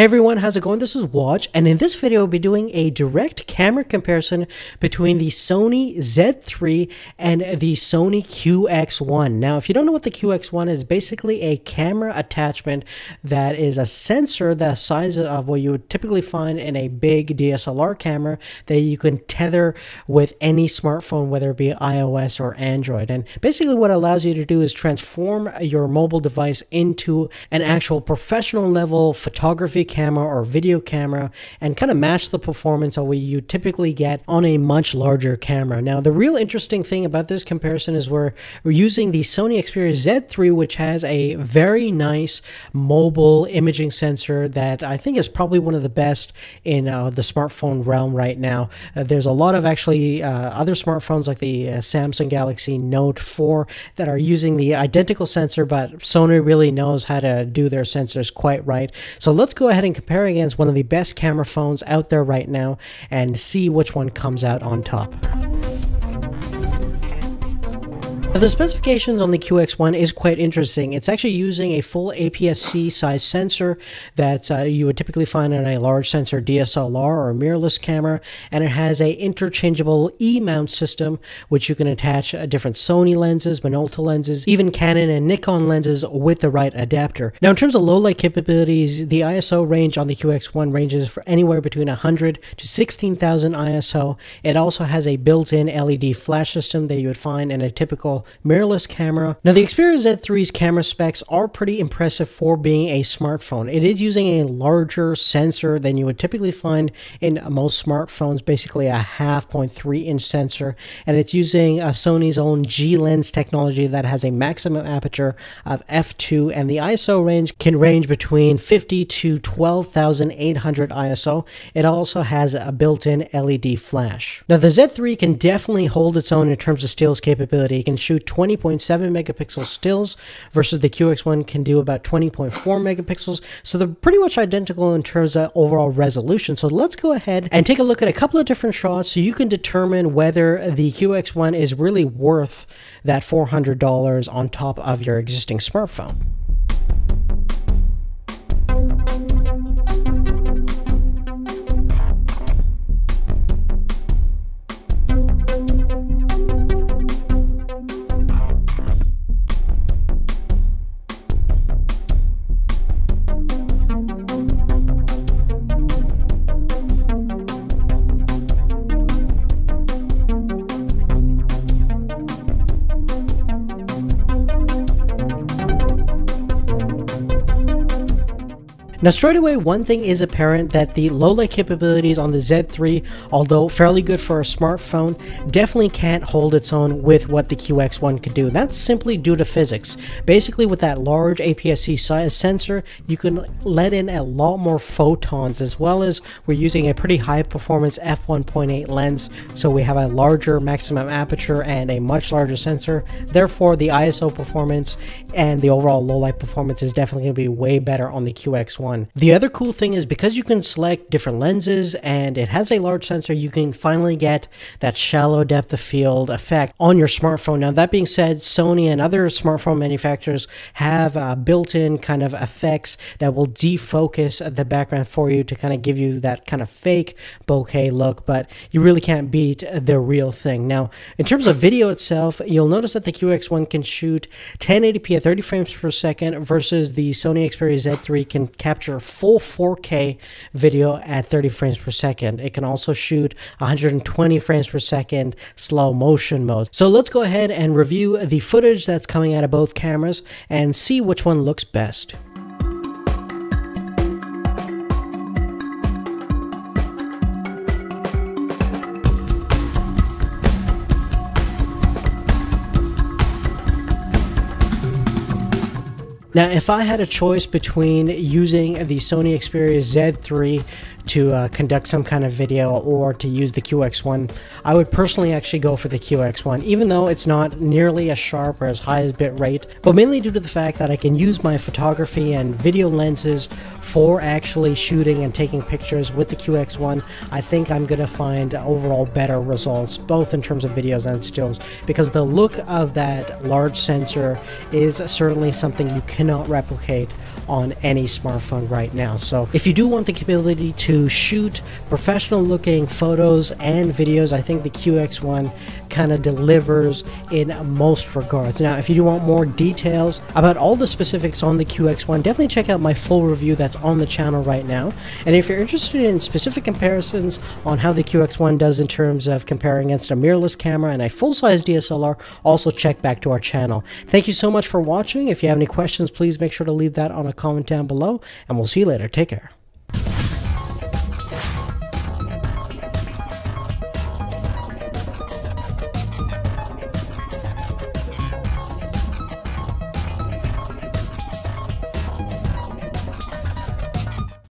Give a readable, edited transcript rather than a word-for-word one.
Hey everyone, how's it going? This is Watch, and in this video we'll be doing a direct camera comparison between the Sony Z3 and the Sony QX1. Now, if you don't know what the QX1 is, basically a camera attachment that is a sensor the size of what you would typically find in a big DSLR camera that you can tether with any smartphone, whether it be iOS or Android. And basically what it allows you to do is transform your mobile device into an actual professional level photography camera or video camera and kind of match the performance of what you typically get on a much larger camera. Now, the real interesting thing about this comparison is we're using the Sony Xperia Z3, which has a very nice mobile imaging sensor that I think is probably one of the best in the smartphone realm right now. There's a lot of actually other smartphones like the Samsung Galaxy Note 4 that are using the identical sensor, but Sony really knows how to do their sensors quite right. So let's go ahead and compare against one of the best camera phones out there right now and see which one comes out on top. Now, the specifications on the QX1 is quite interesting. It's actually using a full APS-C size sensor that you would typically find on a large sensor DSLR or mirrorless camera, and it has a interchangeable E-mount system which you can attach different Sony lenses, Minolta lenses, even Canon and Nikon lenses with the right adapter. Now, in terms of low light capabilities, the ISO range on the QX1 ranges for anywhere between 100 to 16,000 ISO. It also has a built-in LED flash system that you would find in a typical mirrorless camera. Now, the Xperia Z3's camera specs are pretty impressive for being a smartphone. It is using a larger sensor than you would typically find in most smartphones, basically a 0.3-inch sensor, and it's using Sony's own G-Lens technology that has a maximum aperture of f2, and the ISO range can range between 50 to 12,800 ISO. It also has a built-in LED flash. Now, the Z3 can definitely hold its own in terms of stills capability. It can shoot 20.7 megapixel stills versus the QX1 can do about 20.4 megapixels. So they're pretty much identical in terms of overall resolution. So let's go ahead and take a look at a couple of different shots so you can determine whether the QX1 is really worth that $400 on top of your existing smartphone. Now, straight away, one thing is apparent, that the low light capabilities on the Z3, although fairly good for a smartphone, definitely can't hold its own with what the QX1 could do. That's simply due to physics. Basically, with that large APS-C size sensor, you can let in a lot more photons, as well as we're using a pretty high performance f1.8 lens, so we have a larger maximum aperture and a much larger sensor. Therefore, the ISO performance and the overall low light performance is definitely going to be way better on the QX1. The other cool thing is, because you can select different lenses and it has a large sensor, you can finally get that shallow depth of field effect on your smartphone. Now, that being said, Sony and other smartphone manufacturers have built-in kind of effects that will defocus the background for you to kind of give you that kind of fake bokeh look, but you really can't beat the real thing. Now, in terms of video itself, you'll notice that the QX1 can shoot 1080p at 30 frames per second versus the Sony Xperia Z3 can capture full 4K video at 30 frames per second. It can also shoot 120 frames per second slow motion mode. So let's go ahead and review the footage that's coming out of both cameras and see which one looks best. Now, if I had a choice between using the Sony Xperia Z3 to conduct some kind of video or to use the QX1, I would personally actually go for the QX1, even though it's not nearly as sharp or as high as bit rate, but mainly due to the fact that I can use my photography and video lenses for actually shooting and taking pictures with the QX1. I think I'm gonna find overall better results, both in terms of videos and stills, because the look of that large sensor is certainly something you cannot replicate on any smartphone right now. So if you do want the ability to shoot professional looking photos and videos, I think the QX1 kind of delivers in most regards. Now, if you do want more details about all the specifics on the QX1, definitely check out my full review that's on the channel right now. And if you're interested in specific comparisons on how the QX1 does in terms of comparing against a mirrorless camera and a full-size DSLR, also check back to our channel. Thank you so much for watching. If you have any questions, please make sure to leave that on a comment down below, and we'll see you later. Take care.